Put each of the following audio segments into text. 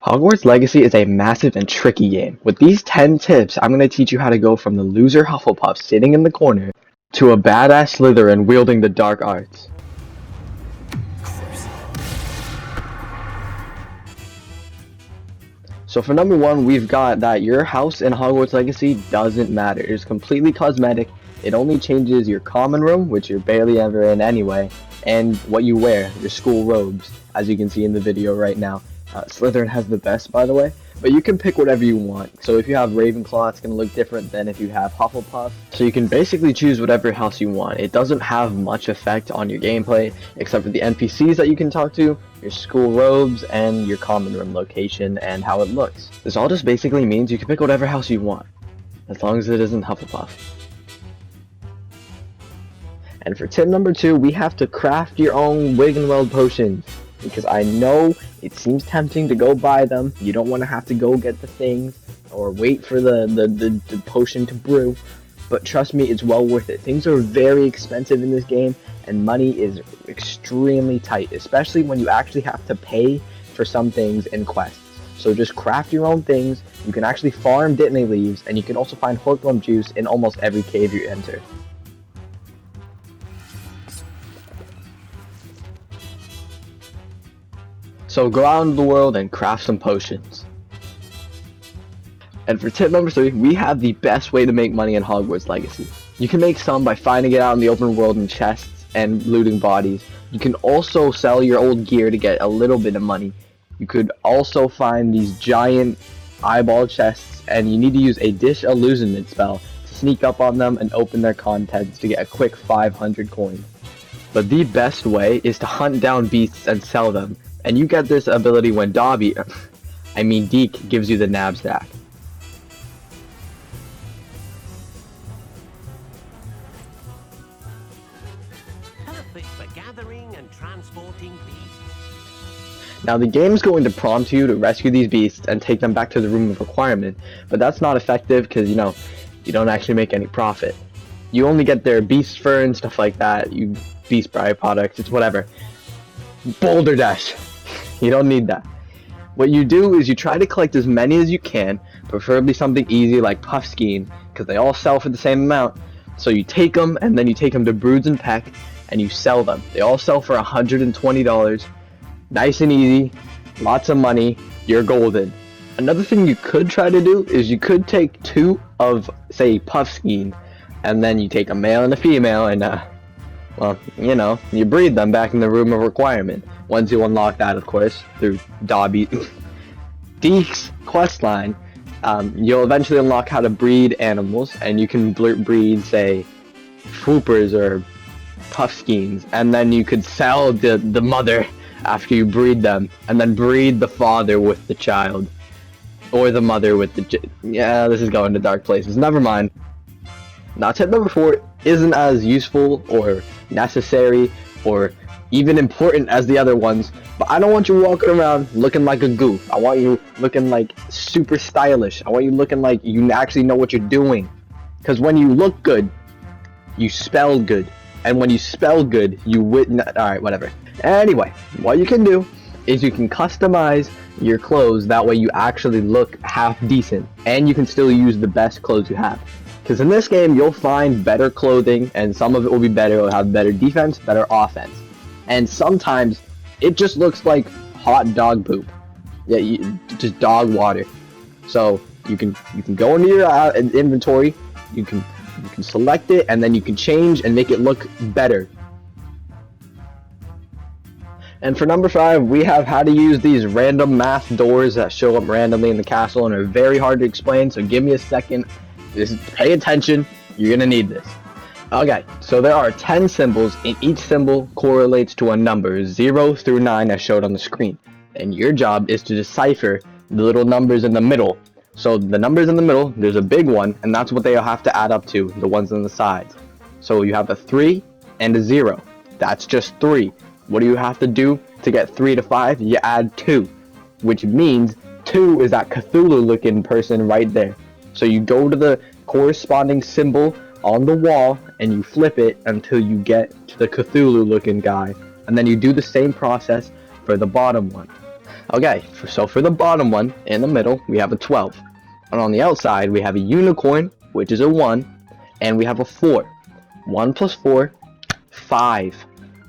Hogwarts Legacy is a massive and tricky game. With these 10 tips, I'm going to teach you how to go from the loser Hufflepuff sitting in the corner to a badass Slytherin wielding the dark arts. So for number one, we've got that your house in Hogwarts Legacy doesn't matter. It's completely cosmetic. It only changes your common room, which you're barely ever in anyway, and what you wear, your school robes, as you can see in the video right now. Slytherin has the best, by the way, but you can pick whatever you want. So if you have Ravenclaw, it's going to look different than if you have Hufflepuff. So you can basically choose whatever house you want. It doesn't have much effect on your gameplay, except for the NPCs that you can talk to, your school robes, and your common room location and how it looks. This all just basically means you can pick whatever house you want, as long as it isn't Hufflepuff. And for tip number two, we have to craft your own Wiggenweld potions. Because I know it seems tempting to go buy them. You don't want to have to go get the things or wait for the potion to brew. But trust me, it's well worth it. Things are very expensive in this game, and money is extremely tight, especially when you actually have to pay for some things in quests. So just craft your own things. You can actually farm Dittany leaves, and you can also find Horklum juice in almost every cave you enter. So go out into the world and craft some potions. And for tip number three, we have the best way to make money in Hogwarts Legacy. You can make some by finding it out in the open world in chests and looting bodies. You can also sell your old gear to get a little bit of money. You could also find these giant eyeball chests, and you need to use a disillusionment spell to sneak up on them and open their contents to get a quick 500 coins. But the best way is to hunt down beasts and sell them. And you get this ability when Deke gives you the knapsack. Perfect for gathering and transporting beasts. Now the game's going to prompt you to rescue these beasts and take them back to the room of requirement, but that's not effective because, you don't actually make any profit. You only get their beast fur and stuff like that, you beast byproducts, it's whatever. Boulder Dash! You don't need that. What you do is you try to collect as many as you can, preferably something easy like Puffskein, because they all sell for the same amount. So you take them, and then you take them to Broods and Peck, and you sell them. They all sell for $120. Nice and easy, lots of money, you're golden. Another thing you could try to do is you could take two of, say, Puffskein, and then you take a male and a female, and you breed them back in the room of requirement. Once you unlock that, of course, through Deke's questline, you'll eventually unlock how to breed animals, and you can breed, say, Swoopers or Puffskeins, and then you could sell the mother after you breed them, and then breed the father with the child, or the mother with the yeah, this is going to dark places, never mind. Now tip number four isn't as useful or necessary or even important as the other ones, but I don't want you walking around looking like a goof. I want you looking like super stylish. I want you looking like you actually know what you're doing. Because when you look good, you spell good. And when you spell good, you alright, whatever. Anyway, what you can do is you can customize your clothes, that way you actually look half decent. And you can still use the best clothes you have. Because in this game, you'll find better clothing, and some of it will be better. It'll have better defense, better offense. And sometimes, it just looks like hot dog poop. Yeah, just dog water. So, you can go into your inventory, you can select it, and then you can change and make it look better. And for number 5, we have how to use these random math doors that show up randomly in the castle and are very hard to explain, so give me a second. Just pay attention, you're gonna need this. Okay, so there are 10 symbols, and each symbol correlates to a number, 0 through 9 as showed on the screen. And your job is to decipher the little numbers in the middle. So the numbers in the middle, there's a big one, and that's what they'll have to add up to, the ones on the sides. So you have a 3 and a 0. That's just 3. What do you have to do to get 3 to 5? You add 2, which means 2 is that Cthulhu looking person right there. So you go to the corresponding symbol on the wall and you flip it until you get to the Cthulhu looking guy, and then you do the same process for the bottom one. Okay, so for the bottom one, in the middle, we have a 12. And on the outside, we have a unicorn, which is a 1, and we have a 4. 1 plus 4, 5.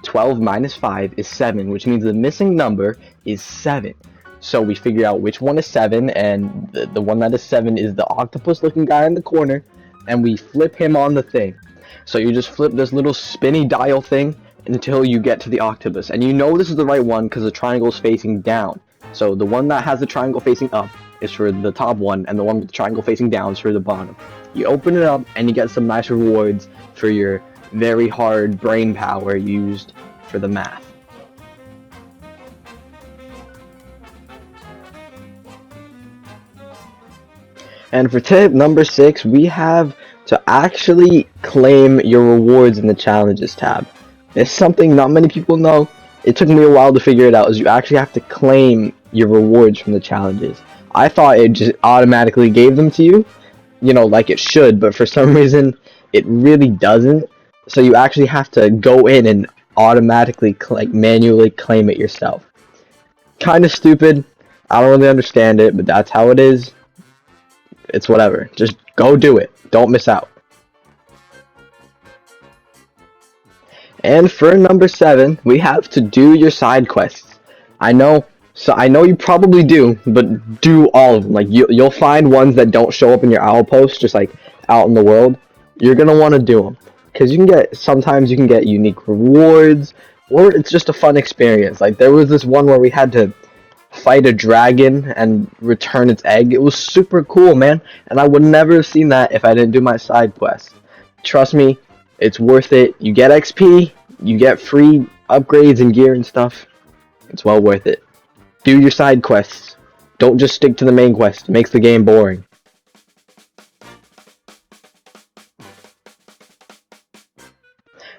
12 minus 5 is 7, which means the missing number is 7. So we figure out which one is 7, and the one that is 7 is the octopus-looking guy in the corner, and we flip him on the thing. So you just flip this little spinny dial thing until you get to the octopus. And you know this is the right one because the triangle is facing down. So the one that has the triangle facing up is for the top one, and the one with the triangle facing down is for the bottom. You open it up, and you get some nice rewards for your very hard brain power used for the math. And for tip number 6, we have to actually claim your rewards in the challenges tab. It's something not many people know. It took me a while to figure it out, is you actually have to claim your rewards from the challenges. I thought it just automatically gave them to you, like it should, but for some reason it really doesn't. So you actually have to go in and automatically manually claim it yourself. Kind of stupid. I don't really understand it, but that's how it is. It's whatever. Just go do it. Don't miss out. And for number 7, we have to do your side quests. I know you probably do, but do all of them. Like you'll find ones that don't show up in your owl post, just like out in the world. You're gonna want to do them because sometimes you can get unique rewards, or it's just a fun experience. Like there was this one where we had to fight a dragon and return its egg. It was super cool, man, and I would never have seen that if I didn't do my side quest. Trust me, it's worth it. You get XP, you get free upgrades and gear and stuff. It's well worth it. Do your side quests. Don't just stick to the main quest. It makes the game boring.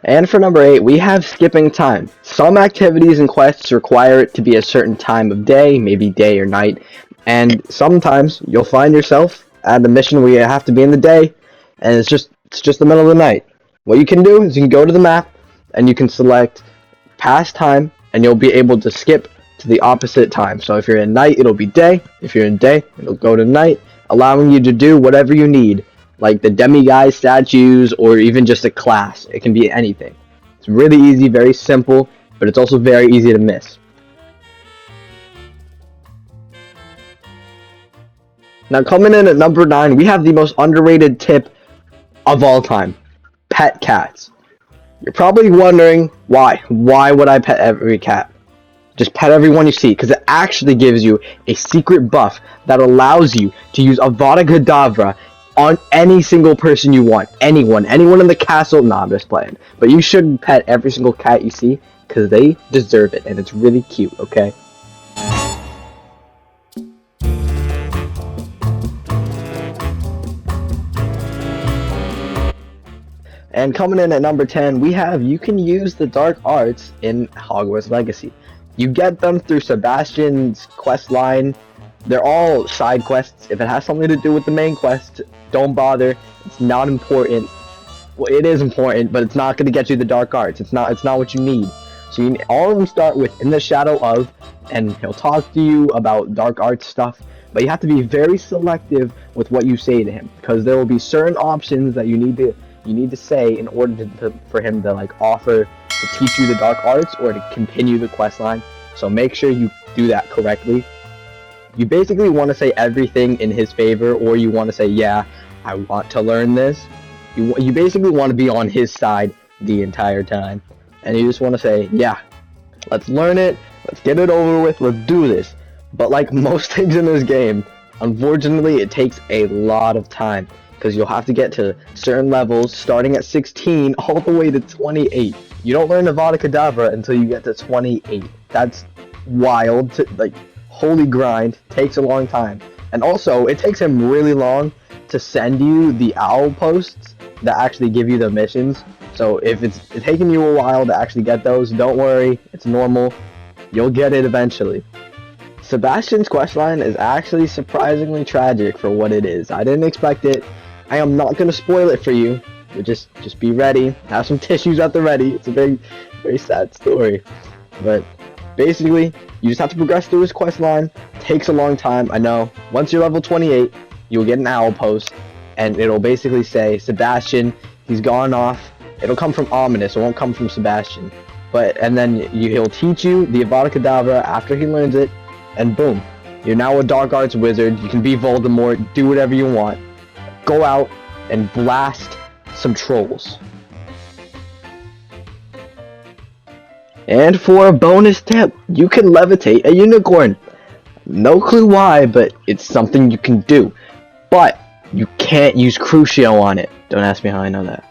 And for number 8, we have skipping time. Some activities and quests require it to be a certain time of day, maybe day or night, and sometimes you'll find yourself at a mission where you have to be in the day, and it's just the middle of the night. What you can do is you can go to the map, and you can select past time, and you'll be able to skip to the opposite time. So if you're in night, it'll be day. If you're in day, it'll go to night, allowing you to do whatever you need, like the demiguise statues or even just a class. It can be anything. It's really easy, very simple, but it's also very easy to miss. Now coming in at number 9, we have the most underrated tip of all time. Pet cats. You're probably wondering why. Why would I pet every cat? Just pet everyone you see, because it actually gives you a secret buff that allows you to use Avada Kedavra on any single person you want. Anyone in the castle. Nah, I'm just playing. But you should pet every single cat you see, because they deserve it, and it's really cute, okay? And coming in at number 10, we have you can use the dark arts in Hogwarts Legacy. You get them through Sebastian's quest line. They're all side quests. If it has something to do with the main quest, don't bother. It's not important. Well, it is important, but it's not going to get you the dark arts. It's not what you need. So all of them start with In the Shadow of, and he'll talk to you about dark arts stuff. But you have to be very selective with what you say to him, because there will be certain options that you need to say in order for him to offer to teach you the dark arts or to continue the quest line. So make sure you do that correctly. You basically want to say everything in his favor, or you want to say, yeah, I want to learn this. You basically want to be on his side the entire time. And you just want to say, yeah, let's learn it, let's get it over with, let's do this. But like most things in this game, unfortunately it takes a lot of time, because you'll have to get to certain levels starting at 16 all the way to 28. You don't learn Avada Kedavra until you get to 28. That's wild. Holy grind. Takes a long time. And also, it takes him really long to send you the owl posts that actually give you the missions. So if it's taking you a while to actually get those, don't worry. It's normal. You'll get it eventually. Sebastian's questline is actually surprisingly tragic for what it is. I didn't expect it. I am not going to spoil it for you, but just be ready. Have some tissues at the ready. It's a very, very sad story. But Basically, you just have to progress through his quest line. Takes a long time, I know. Once you're level 28, you'll get an owl post, and it'll basically say, Sebastian, he's gone off. It'll come from Ominous, it won't come from Sebastian. And then he'll teach you the Avada Kedavra after he learns it, and boom. You're now a dark arts wizard, you can be Voldemort, do whatever you want. Go out and blast some trolls. And for a bonus tip, you can levitate a unicorn. No clue why, but it's something you can do. But you can't use Crucio on it. Don't ask me how I know that.